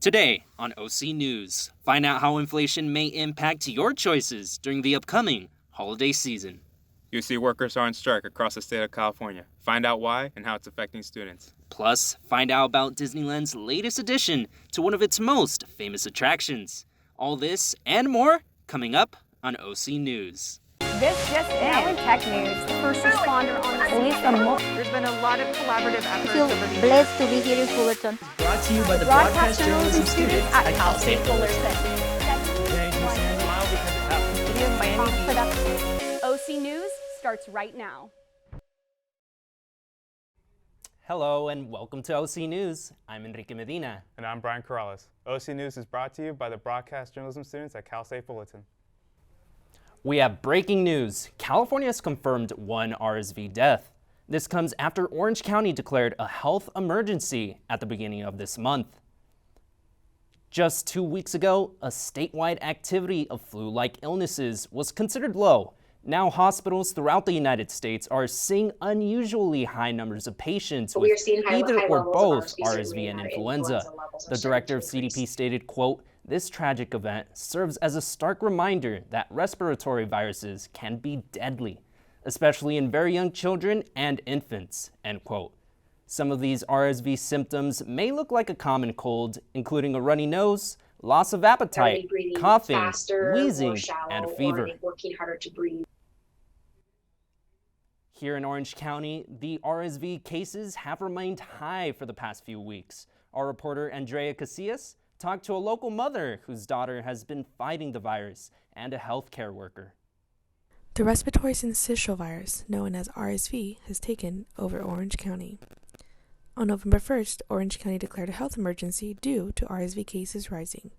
Today on OC News, find out how inflation may impact your choices during the upcoming holiday season. UC workers are on strike across the state of California. Find out why and how it's affecting students. Plus, find out about Disneyland's latest addition to one of its most famous attractions. All this and more coming up on OC News. This just now in tech news, the first responder on the scene. There's been a lot of collaborative efforts I feel over the years. blessed to be here in Fullerton. Brought to you by the broadcast journalism students at Cal State Fullerton. OC News starts right now. Hello and welcome to OC News. I'm Enrique Medina. And I'm Brian Corrales. OC News is brought to you by the broadcast journalism students at Cal State Fullerton. We have breaking news. California has confirmed one RSV death. This comes after Orange County declared a health emergency at the beginning of this month. Just 2 weeks ago, a statewide activity of flu-like illnesses was considered low. Now hospitals throughout the United States are seeing unusually high numbers of patients with either or both RSV and influenza. The director of CDP stated, quote, "This tragic event serves as a stark reminder that respiratory viruses can be deadly, especially in very young children and infants," end quote. Some of these RSV symptoms may look like a common cold, including a runny nose, loss of appetite, coughing, wheezing, and fever. Here in Orange County, the RSV cases have remained high for the past few weeks. Our reporter Andrea Casillas talked to a local mother whose daughter has been fighting the virus and a healthcare worker. The respiratory syncytial virus, known as RSV, has taken over Orange County. On November 1st, Orange County declared a health emergency due to RSV cases rising.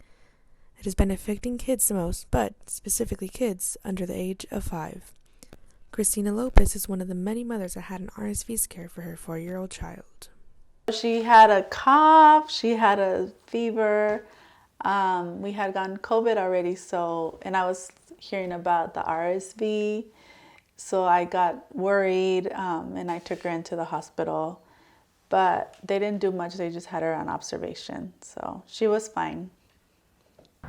It has been affecting kids the most, but specifically kids under the age of 5. Christina Lopez is one of the many mothers that had an RSV scare for her 4-year-old child. She had a cough, she had a fever, we had gotten COVID already, and I was hearing about the RSV, so I got worried, and I took her into the hospital, but they didn't do much, they just had her on observation, so she was fine.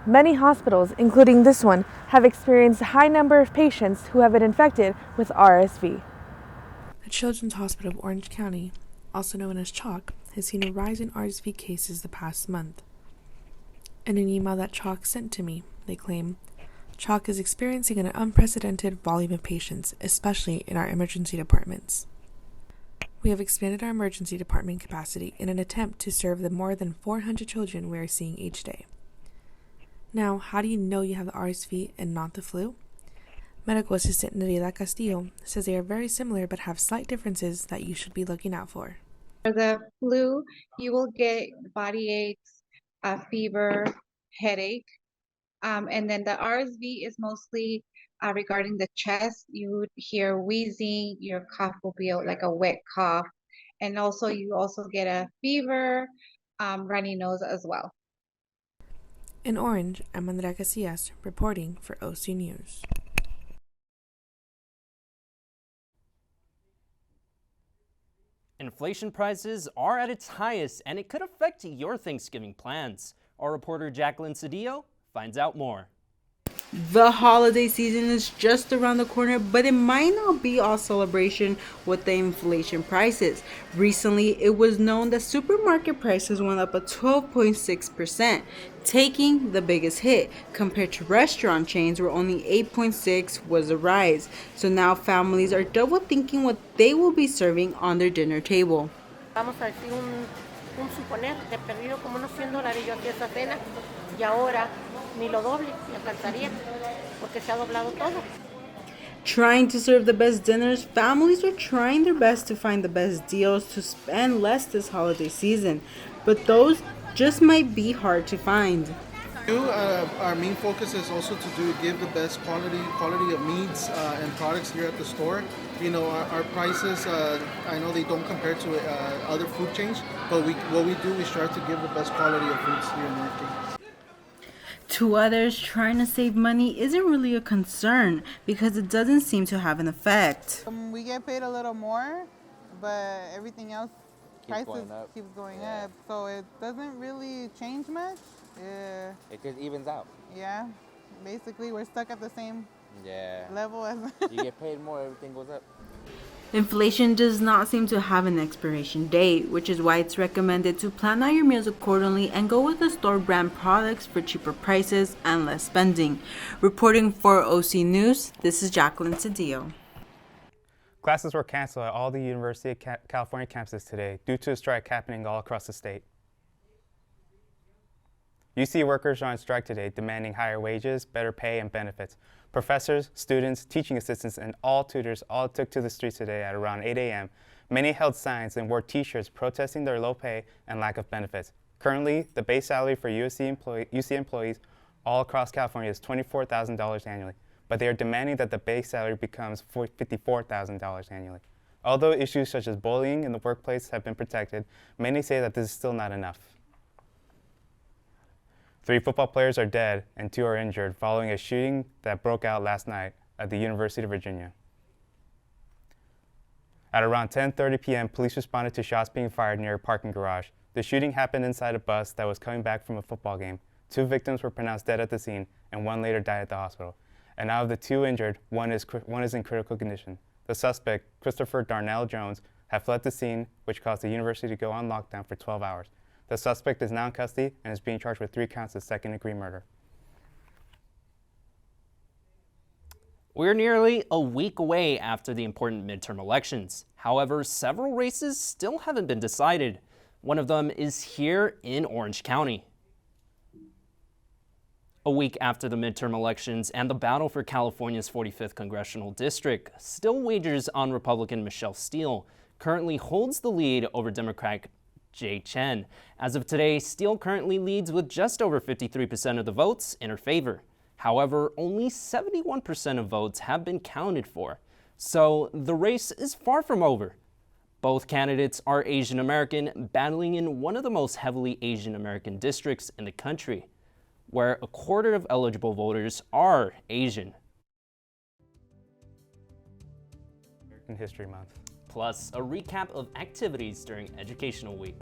Many hospitals, including this one, have experienced a high number of patients who have been infected with RSV. The Children's Hospital of Orange County, also known as CHOC, has seen a rise in RSV cases the past month. In an email that CHOC sent to me, they claim, CHOC is experiencing an unprecedented volume of patients, especially in our emergency departments. We have expanded our emergency department capacity in an attempt to serve the more than 400 children we are seeing each day. Now, how do you know you have the RSV and not the flu? Medical assistant Nerida Castillo says they are very similar but have slight differences that you should be looking out for. For the flu, you will get body aches, fever, headache, and then the RSV is mostly regarding the chest. You would hear wheezing, your cough will be like a wet cough, and also you also get a fever, runny nose as well. In Orange, I'm Andrea Casillas reporting for OC News. Inflation prices are at its highest, and it could affect your Thanksgiving plans. Our reporter Jacqueline Cedillo finds out more. The holiday season is just around the corner, but it might not be all celebration with the inflation prices. Recently, it was known that supermarket prices went up 12.6%, taking the biggest hit compared to restaurant chains where only 8.6% was a rise. So now families are double thinking what they will be serving on their dinner table. Vamos a decir un suponer de perdido como unos $100 yo aquí esa cena y ahora ni lo doble, me alcanzaría porque se ha doblado todo. Trying to serve the best dinners, families are trying their best to find the best deals to spend less this holiday season, but those just might be hard to find. Our main focus is also to give the best quality of meats and products here at the store. You know, our prices, I know they don't compare to other food chains, but what we do, we strive to give the best quality of foods here in Oregon. To others, trying to save money isn't really a concern because it doesn't seem to have an effect. We get paid a little more, but everything else prices keeps going up, so it doesn't really change much. Yeah. It just evens out. Yeah. Basically, we're stuck at the same level as. You get paid more, everything goes up. Inflation does not seem to have an expiration date, which is why it's recommended to plan out your meals accordingly and go with the store brand products for cheaper prices and less spending. Reporting for OC News, this is Jacqueline Cedillo. Classes were canceled at all the University of California campuses today due to a strike happening all across the state. UC workers are on strike today, demanding higher wages, better pay, and benefits. Professors, students, teaching assistants, and all tutors all took to the streets today at around 8 a.m. Many held signs and wore t-shirts protesting their low pay and lack of benefits. Currently, the base salary for UC employees all across California is $24,000 annually, but they are demanding that the base salary becomes $54,000 annually. Although issues such as bullying in the workplace have been protected, many say that this is still not enough. 3 football players are dead and 2 are injured following a shooting that broke out last night at the University of Virginia. At around 10:30 p.m., police responded to shots being fired near a parking garage. The shooting happened inside a bus that was coming back from a football game. 2 victims were pronounced dead at the scene, and 1 later died at the hospital. And out of the 2 injured, one is in critical condition. The suspect, Christopher Darnell Jones, had fled the scene, which caused the university to go on lockdown for 12 hours. The suspect is now in custody and is being charged with 3 counts of second-degree murder. We're nearly a week away after the important midterm elections. However, several races still haven't been decided. One of them is here in Orange County. A week after the midterm elections and the battle for California's 45th congressional district, still wagers on Republican Michelle Steele currently holds the lead over Democrat Jay Chen. As of today, Steele currently leads with just over 53% of the votes in her favor. However, only 71% of votes have been counted for, so the race is far from over. Both candidates are Asian American, battling in one of the most heavily Asian American districts in the country, where a quarter of eligible voters are Asian. American History Month. Plus, a recap of activities during Educational Week.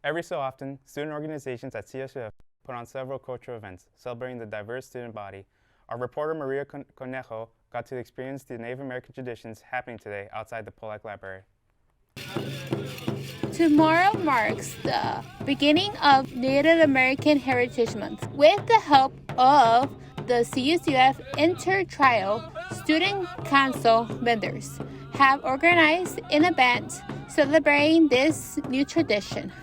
Every so often, student organizations at CSUF put on several cultural events celebrating the diverse student body. Our reporter Maria Conejo got to experience the Native American traditions happening today outside the Pollack Library. Tomorrow marks the beginning of Native American Heritage Month. With the help of the CSUF Inter-Trial Student Council members have organized an event celebrating this new tradition.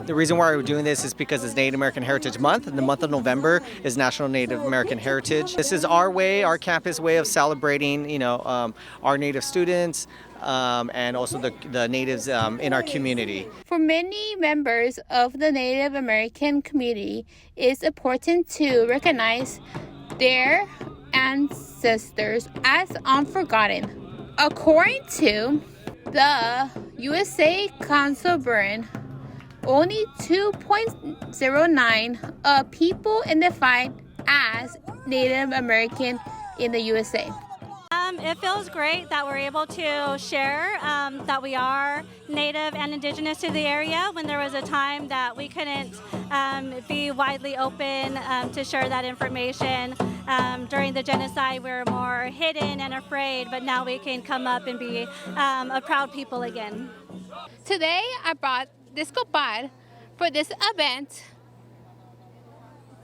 The reason why we're doing this is because it's Native American Heritage Month, and the month of November is National Native American Heritage. This is our way, our campus way of celebrating, our Native students and also the natives in our community. For many members of the Native American community, it's important to recognize their ancestors as unforgotten. According to the USA Council Burn, only 2.09 of people identified as Native American in the USA. It feels great that we're able to share that we are Native and Indigenous to the area when there was a time that we couldn't be widely open to share that information. During the genocide, we were more hidden and afraid, but now we can come up and be a proud people again. Today, I brought Disco Pod for this event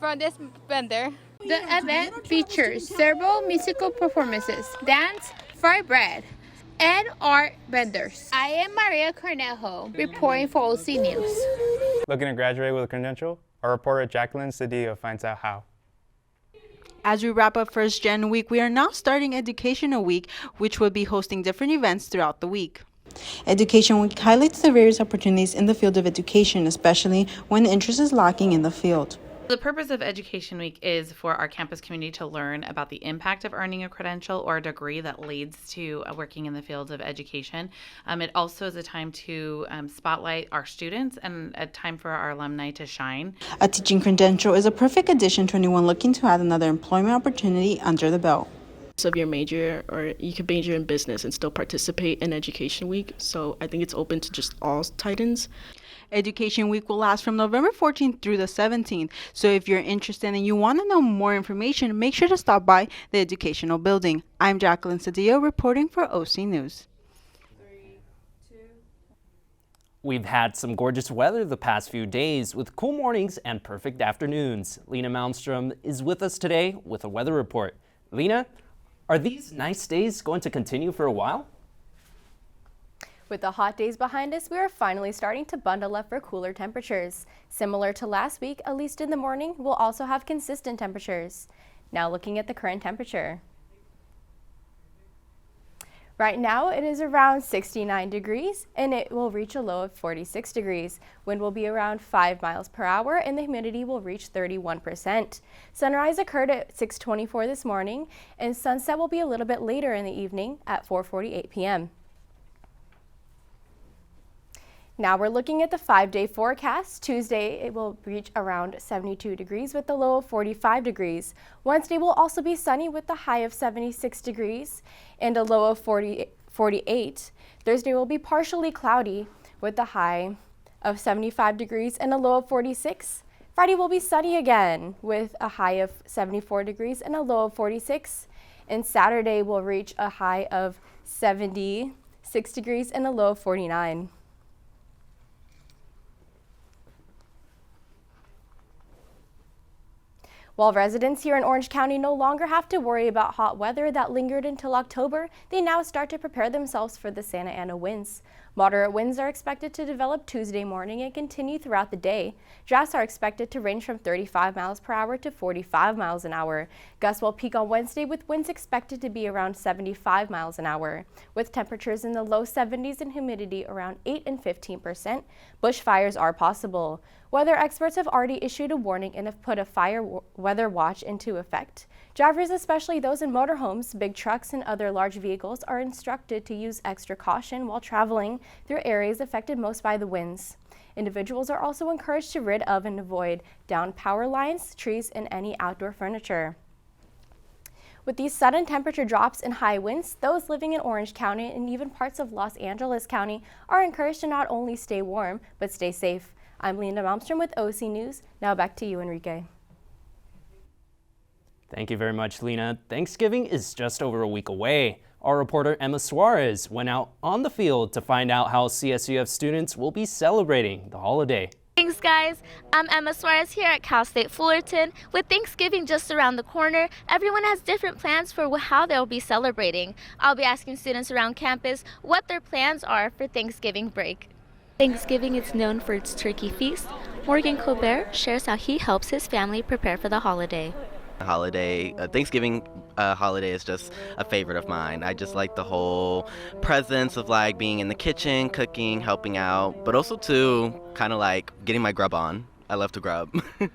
from this vendor. The event features several musical performances, dance, fried bread, and art vendors. I am Maria Cornejo, reporting for OC News. Looking to graduate with a credential? Our reporter Jacqueline Cedillo finds out how. As we wrap up First Gen Week, we are now starting Educational Week, which will be hosting different events throughout the week. Education Week highlights the various opportunities in the field of education, especially when interest is lacking in the field. The purpose of Education Week is for our campus community to learn about the impact of earning a credential or a degree that leads to working in the fields of education. It also is a time to spotlight our students and a time for our alumni to shine. A teaching credential is a perfect addition to anyone looking to add another employment opportunity under the belt. Of your major, or you could major in business and still participate in Education Week. So I think it's open to just all Titans. Education Week will last from November 14th through the 17th. So if you're interested and you want to know more information, make sure to stop by the educational building. I'm Jacqueline Cedillo reporting for OC News. We've had some gorgeous weather the past few days with cool mornings and perfect afternoons. Lena Malmstrom is with us today with a weather report. Lena, are these nice days going to continue for a while? With the hot days behind us, we are finally starting to bundle up for cooler temperatures. Similar to last week, at least in the morning, we'll also have consistent temperatures. Now looking at the current temperature. Right now, it is around 69 degrees, and it will reach a low of 46 degrees. Wind will be around 5 miles per hour, and the humidity will reach 31%. Sunrise occurred at 6:24 this morning, and sunset will be a little bit later in the evening at 4:48 p.m. Now we're looking at the 5-day forecast. Tuesday, it will reach around 72 degrees with a low of 45 degrees. Wednesday will also be sunny with a high of 76 degrees and a low of 48. Thursday will be partially cloudy with a high of 75 degrees and a low of 46. Friday will be sunny again with a high of 74 degrees and a low of 46. And Saturday will reach a high of 76 degrees and a low of 49. While residents here in Orange County no longer have to worry about hot weather that lingered until October, they now start to prepare themselves for the Santa Ana winds. Moderate winds are expected to develop Tuesday morning and continue throughout the day. Drafts are expected to range from 35 miles per hour to 45 miles an hour. Gusts will peak on Wednesday with winds expected to be around 75 miles an hour. With temperatures in the low 70s and humidity around 8 and 15%, bushfires are possible. Weather experts have already issued a warning and have put a fire weather watch into effect. Drivers, especially those in motorhomes, big trucks, and other large vehicles, are instructed to use extra caution while traveling through areas affected most by the winds. Individuals are also encouraged to rid of and avoid downed power lines, trees, and any outdoor furniture. With these sudden temperature drops and high winds, those living in Orange County and even parts of Los Angeles County are encouraged to not only stay warm, but stay safe. I'm Lena Malmstrom with OC News. Now back to you, Enrique. Thank you very much, Lena. Thanksgiving is just over a week away. Our reporter Emma Suarez went out on the field to find out how CSUF students will be celebrating the holiday. Thanks, guys. I'm Emma Suarez here at Cal State Fullerton. With Thanksgiving just around the corner, everyone has different plans for how they'll be celebrating. I'll be asking students around campus what their plans are for Thanksgiving break. Thanksgiving is known for its turkey feast. Morgan Colbert shares how he helps his family prepare for the holiday. Thanksgiving holiday is just a favorite of mine. I just like the whole presence of like being in the kitchen, cooking, helping out, but also too kind of like getting my grub on. I love to grub.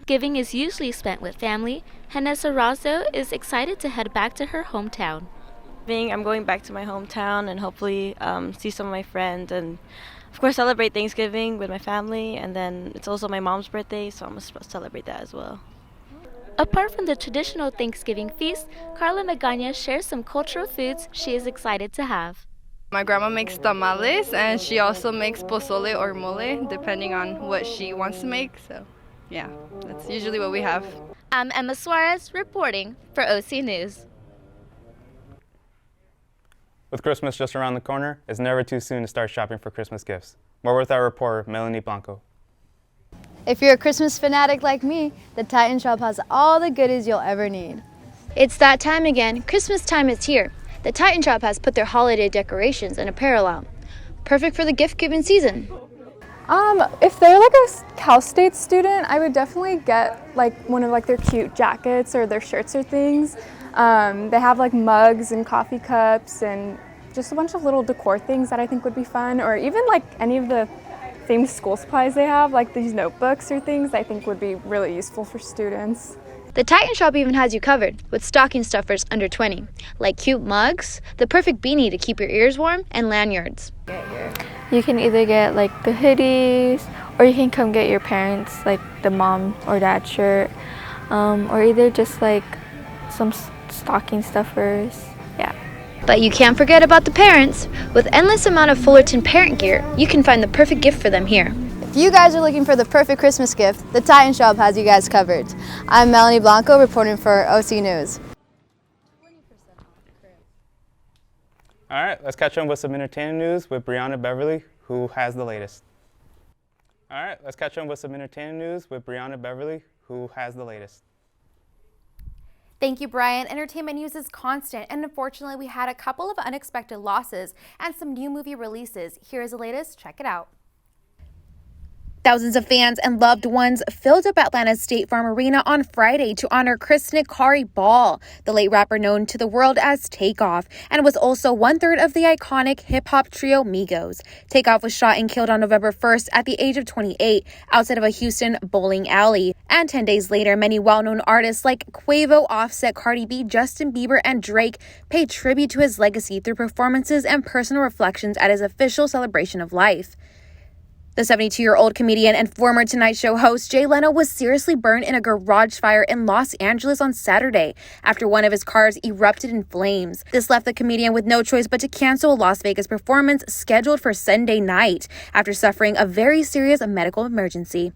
Giving is usually spent with family. Hanessa Razzo is excited to head back to her hometown. I'm going back to my hometown and hopefully see some of my friends and of course celebrate Thanksgiving with my family, and then it's also my mom's birthday, so I'm going to celebrate that as well. Apart from the traditional Thanksgiving feast, Carla Magaña shares some cultural foods she is excited to have. My grandma makes tamales, and she also makes pozole or mole, depending on what she wants to make. So, yeah, that's usually what we have. I'm Emma Suarez reporting for OC News. With Christmas just around the corner, it's never too soon to start shopping for Christmas gifts. More with our reporter, Melanie Blanco. If you're a Christmas fanatic like me, the Titan Shop has all the goodies you'll ever need. It's that time again. Christmas time is here. The Titan Shop has put their holiday decorations and apparel out. Perfect for the gift-giving season. If they're like a Cal State student, I would definitely get like one of like their cute jackets or their shirts or things. They have like mugs and coffee cups and just a bunch of little decor things that I think would be fun, or even like any of the themed school supplies they have, like these notebooks or things I think would be really useful for students. The Titan Shop even has you covered with stocking stuffers under 20, like cute mugs, the perfect beanie to keep your ears warm, and lanyards. You can either get like the hoodies, or you can come get your parents like the mom or dad shirt, or either just like some stocking stuffers. Yeah. But you can't forget about the parents. With endless amount of Fullerton parent gear, you can find the perfect gift for them here. If you guys are looking for the perfect Christmas gift, the Titan Shop has you guys covered. I'm Melanie Blanco reporting for OC News. All right, let's catch on with some entertainment news with Brianna Beverly, who has the latest. All right, let's catch on with some entertainment news with Brianna Beverly, who has the latest. Thank you, Brian. Entertainment news is constant, and unfortunately, we had a couple of unexpected losses and some new movie releases. Here is the latest. Check it out. Thousands of fans and loved ones filled up Atlanta's State Farm Arena on Friday to honor Chris Nikari Ball, the late rapper known to the world as Takeoff, and was also one-third of the iconic hip-hop trio Migos. Takeoff was shot and killed on November 1st at the age of 28 outside of a Houston bowling alley. And 10 days later, many well-known artists like Quavo, Offset, Cardi B, Justin Bieber, and Drake paid tribute to his legacy through performances and personal reflections at his official celebration of life. The 72-year-old comedian and former Tonight Show host Jay Leno was seriously burned in a garage fire in Los Angeles on Saturday after one of his cars erupted in flames. This left the comedian with no choice but to cancel a Las Vegas performance scheduled for Sunday night after suffering a very serious medical emergency.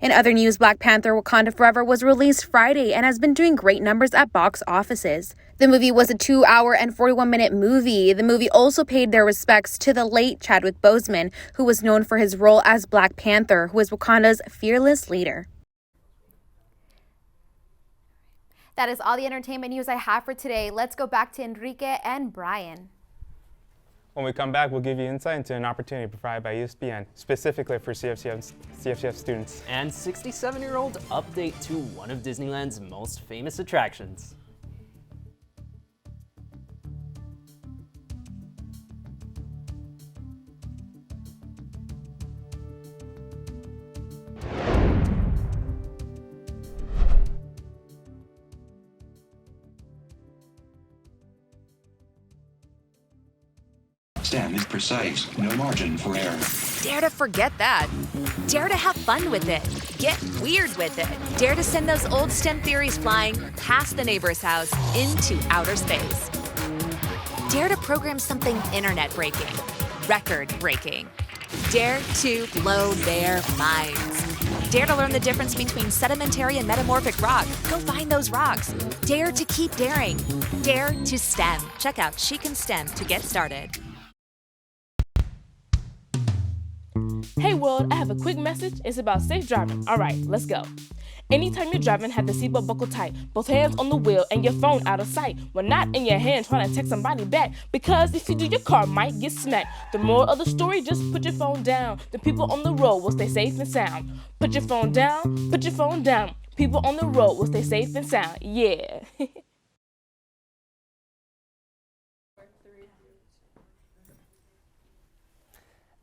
In other news, Black Panther: Wakanda Forever was released Friday and has been doing great numbers at box offices. The movie was a 2-hour and 41-minute movie. The movie also paid their respects to the late Chadwick Boseman, who was known for his role as Black Panther, who is Wakanda's fearless leader. That is all the entertainment news I have for today. Let's go back to Enrique and Brian. When we come back, we'll give you insight into an opportunity provided by ESPN, specifically for CSUF students. And 67-year-old update to one of Disneyland's most famous attractions. STEM is precise, no margin for error. Dare to forget that. Dare to have fun with it. Get weird with it. Dare to send those old STEM theories flying past the neighbor's house into outer space. Dare to program something internet-breaking, record-breaking. Dare to blow their minds. Dare to learn the difference between sedimentary and metamorphic rock. Go find those rocks. Dare to keep daring. Dare to STEM. Check out She Can STEM to get started. Hey world, I have a quick message. It's about safe driving. All right, let's go. Anytime you're driving, have the seatbelt buckled tight. Both hands on the wheel and your phone out of sight. When not in your hand trying to text somebody back. Because if you do, your car might get smacked. The moral of the story, just put your phone down. The people on the road will stay safe and sound. Put your phone down, put your phone down. People on the road will stay safe and sound. Yeah.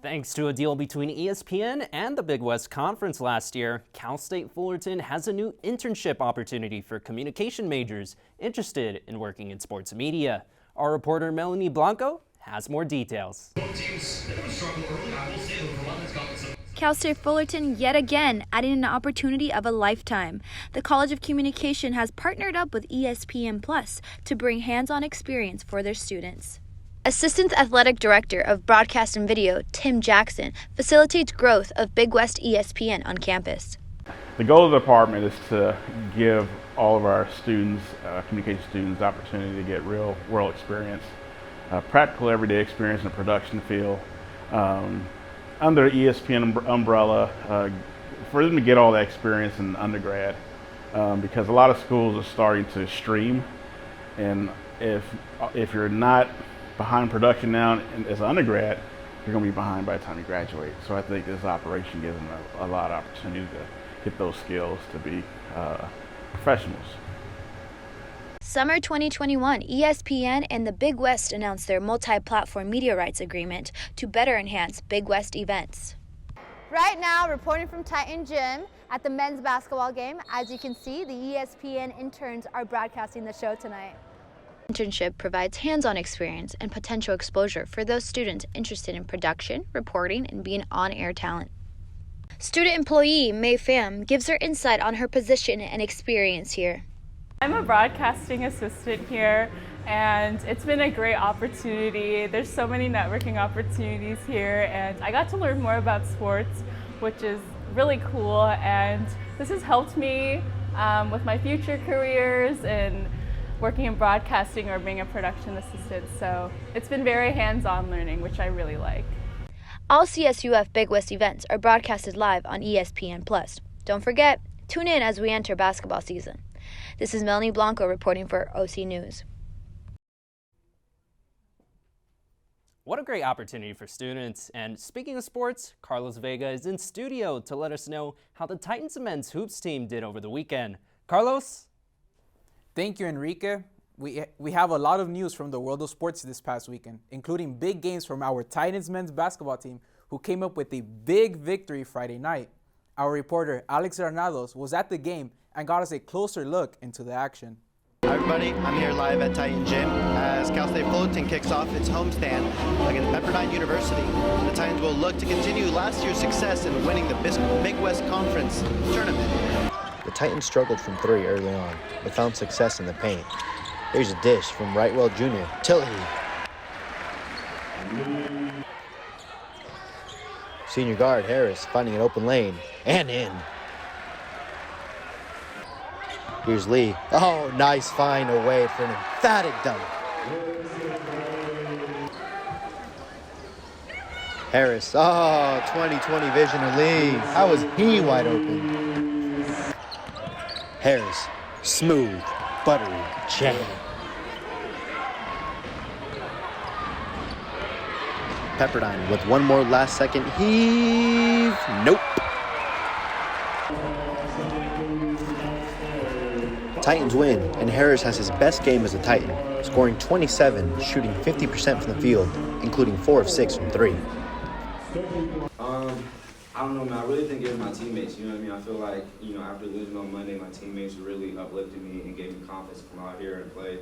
Thanks to a deal between ESPN and the Big West Conference last year, Cal State Fullerton has a new internship opportunity for communication majors interested in working in sports media. Our reporter Melanie Blanco has more details. Cal State Fullerton yet again adding an opportunity of a lifetime. The College of Communication has partnered up with ESPN Plus to bring hands-on experience for their students. Assistant Athletic Director of Broadcast and Video, Tim Jackson, facilitates growth of Big West ESPN on campus. The goal of the department is to give all of our students, communication students, the opportunity to get real world experience, practical everyday experience in the production field, under the ESPN umbrella, for them to get all that experience in undergrad, because a lot of schools are starting to stream, and if you're not behind production now as an undergrad, you're going to be behind by the time you graduate. So I think this operation gives them a lot of opportunity to get those skills to be professionals. Summer 2021, ESPN and the Big West announced their multi-platform media rights agreement to better enhance Big West events. Right now, reporting from Titan Gym at the men's basketball game. As you can see, the ESPN interns are broadcasting the show tonight. Internship provides hands-on experience and potential exposure for those students interested in production, reporting, and being on-air talent. Student employee May Pham gives her insight on her position and experience here. I'm a broadcasting assistant here, and it's been a great opportunity. There's so many networking opportunities here, and I got to learn more about sports, which is really cool, and this has helped me with my future careers and working in broadcasting or being a production assistant. So it's been very hands-on learning, which I really like. All CSUF Big West events are broadcasted live on ESPN Plus. Don't forget, tune in as we enter basketball season. This is Melanie Blanco reporting for OC News. What a great opportunity for students. And speaking of sports, Carlos Vega is in studio to let us know how the Titans men's hoops team did over the weekend. Carlos? Thank you, Enrique. We have a lot of news from the world of sports this past weekend, including big games from our Titans men's basketball team, who came up with a big victory Friday night. Our reporter, Alex Granados, was at the game and got us a closer look into the action. Hi everybody, I'm here live at Titan Gym as Cal State Fullerton kicks off its homestand against Pepperdine University. The Titans will look to continue last year's success in winning the Big West Conference tournament. The Titans struggled from three early on, but found success in the paint. Here's a dish from Rightwell Jr. Tilley. Senior guard Harris finding an open lane and in. Here's Lee. Oh, nice find away for an emphatic dunk. Harris. Oh, 20/20 vision of Lee. How was he wide open? Harris. Smooth, buttery jam. Pepperdine with one more last second heave. Nope. Titans win, and Harris has his best game as a Titan, scoring 27, shooting 50% from the field, including 4 of 6 from 3. I don't know, man. I really think it was my teammates, you know what I mean? I feel like, after losing on Monday, my teammates really uplifted me and gave me confidence to come out here and play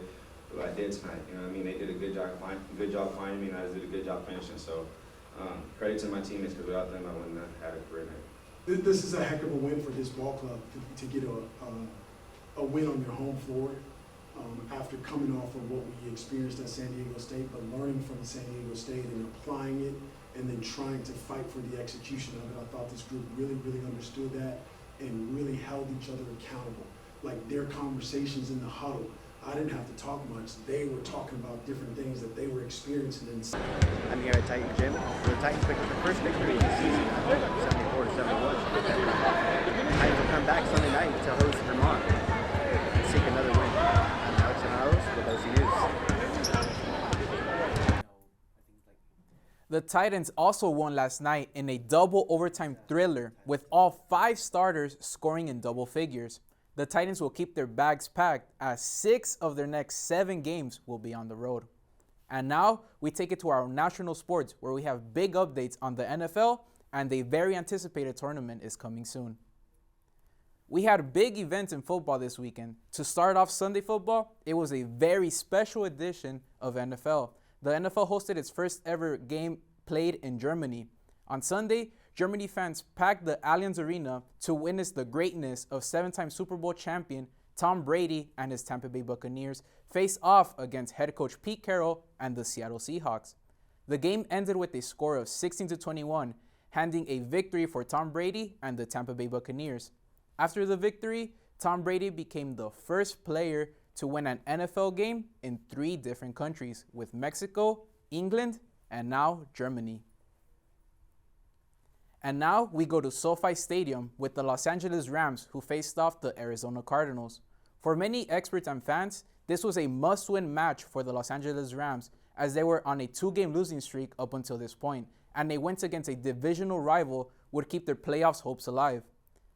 what I did tonight, you know what I mean? They did a good job finding me, and I did a good job finishing. So credit to my teammates, because without them, I wouldn't have had a career night. This is a heck of a win for this ball club to get a win on your home floor after coming off of what we experienced at San Diego State, but learning from San Diego State and applying it and then trying to fight for the execution of it. I thought this group really, really understood that and really held each other accountable. Like their conversations in the huddle, I didn't have to talk much. They were talking about different things that they were experiencing inside. I'm here at Titan Gym, where the Titans picked up their first victory of the season, 74-71. The Titans will come back Sunday night to host Vermont and seek another win. I'm Alex Granados with OC News. The Titans also won last night in a double overtime thriller, with all 5 starters scoring in double figures. The Titans will keep their bags packed as 6 of their next 7 games will be on the road. And now we take it to our national sports, where we have big updates on the NFL, and a very anticipated tournament is coming soon. We had big events in football this weekend. To start off Sunday football, it was a very special edition of NFL. The NFL hosted its first ever game played in Germany. On Sunday, Germany fans packed the Allianz Arena to witness the greatness of 7-time Super Bowl champion Tom Brady and his Tampa Bay Buccaneers face off against head coach Pete Carroll and the Seattle Seahawks. The game ended with a score of 16-21, handing a victory for Tom Brady and the Tampa Bay Buccaneers. After the victory, Tom Brady became the first player to win an NFL game in 3 different countries, with Mexico, England, and now Germany. And now we go to SoFi Stadium with the Los Angeles Rams, who faced off the Arizona Cardinals. For many experts and fans, this was a must-win match for the Los Angeles Rams, as they were on a 2-game losing streak up until this point, and they went against a divisional rival would keep their playoffs hopes alive.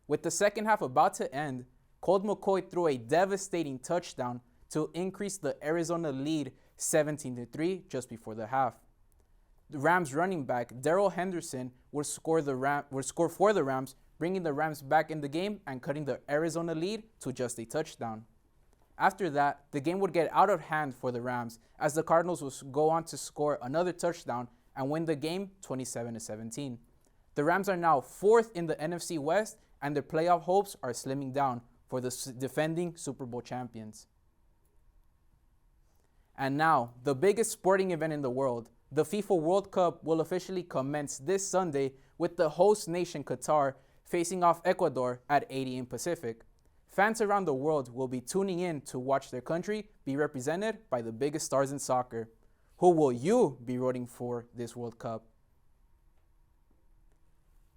With the second half about to end, Colt McCoy threw a devastating touchdown to increase the Arizona lead 17-3 just before the half. The Rams running back Darrell Henderson would score for the Rams, bringing the Rams back in the game and cutting the Arizona lead to just a touchdown. After that, the game would get out of hand for the Rams, as the Cardinals would go on to score another touchdown and win the game 27-17. The Rams are now 4th in the NFC West, and their playoff hopes are slimming down for the defending Super Bowl champions. And now, the biggest sporting event in the world, the FIFA World Cup, will officially commence this Sunday with the host nation Qatar facing off Ecuador at 8 a.m. Pacific. Fans around the world will be tuning in to watch their country be represented by the biggest stars in soccer. Who will you be rooting for this World Cup?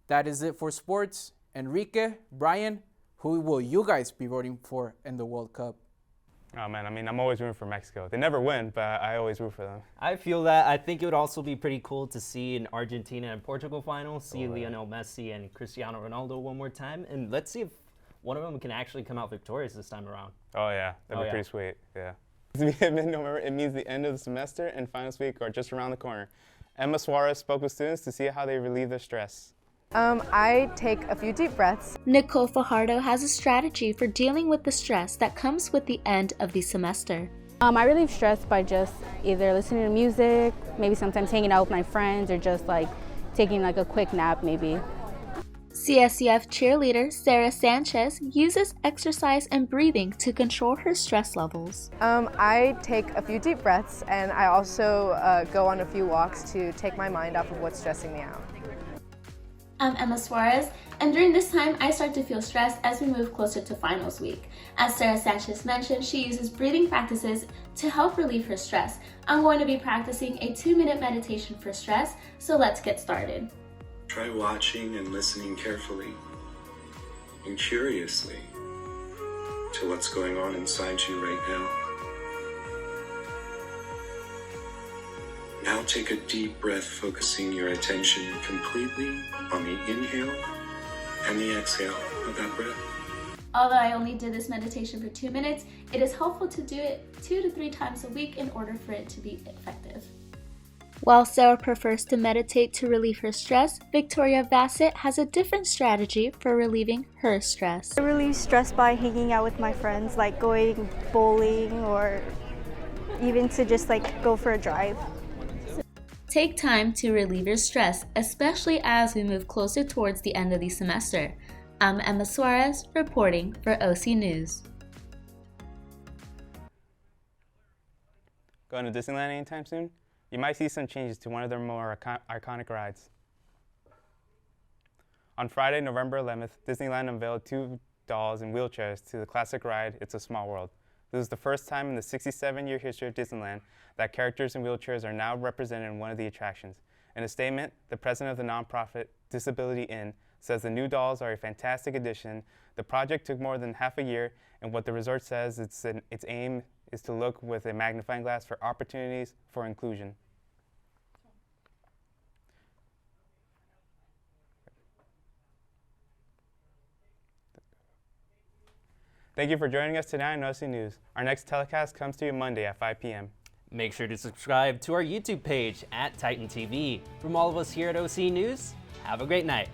That is it for sports. Enrique, Brian, who will you guys be rooting for in the World Cup? Oh man, I mean, I'm always rooting for Mexico. They never win, but I always root for them. I feel that. I think it would also be pretty cool to see an Argentina and Portugal final, see Lionel Messi and Cristiano Ronaldo one more time, and let's see if one of them can actually come out victorious this time around. Oh yeah, that'd be pretty sweet, yeah. It means the end of the semester and finals week are just around the corner. Emma Suarez spoke with students to see how they relieve their stress. I take a few deep breaths. Nicole Fajardo has a strategy for dealing with the stress that comes with the end of the semester. I relieve stress by just either listening to music, maybe sometimes hanging out with my friends, or just like taking like a quick nap maybe. CSUF cheerleader Sarah Sanchez uses exercise and breathing to control her stress levels. I take a few deep breaths, and I also go on a few walks to take my mind off of what's stressing me out. I'm Emma Suarez, and during this time, I start to feel stressed as we move closer to finals week. As Sarah Sanchez mentioned, she uses breathing practices to help relieve her stress. I'm going to be practicing a 2-minute meditation for stress, so let's get started. Try watching and listening carefully and curiously to what's going on inside you right now. Now take a deep breath, focusing your attention completely on the inhale and the exhale of that breath. Although I only did this meditation for 2 minutes, it is helpful to do it 2 to 3 times a week in order for it to be effective. While Sarah prefers to meditate to relieve her stress, Victoria Bassett has a different strategy for relieving her stress. I relieve stress by hanging out with my friends, like going bowling or even to just like go for a drive. Take time to relieve your stress, especially as we move closer towards the end of the semester. I'm Emma Suarez, reporting for OC News. Going to Disneyland anytime soon? You might see some changes to one of their more iconic rides. On Friday, November 11th, Disneyland unveiled 2 dolls in wheelchairs to the classic ride, It's a Small World. This is the first time in the 67-year history of Disneyland that characters in wheelchairs are now represented in one of the attractions. In a statement, the president of the nonprofit Disability Inn says the new dolls are a fantastic addition. The project took more than half a year, and what the resort says its aim is to look with a magnifying glass for opportunities for inclusion. Thank you for joining us tonight on OC News. Our next telecast comes to you Monday at 5 p.m. Make sure to subscribe to our YouTube page at Titan TV. From all of us here at OC News, have a great night.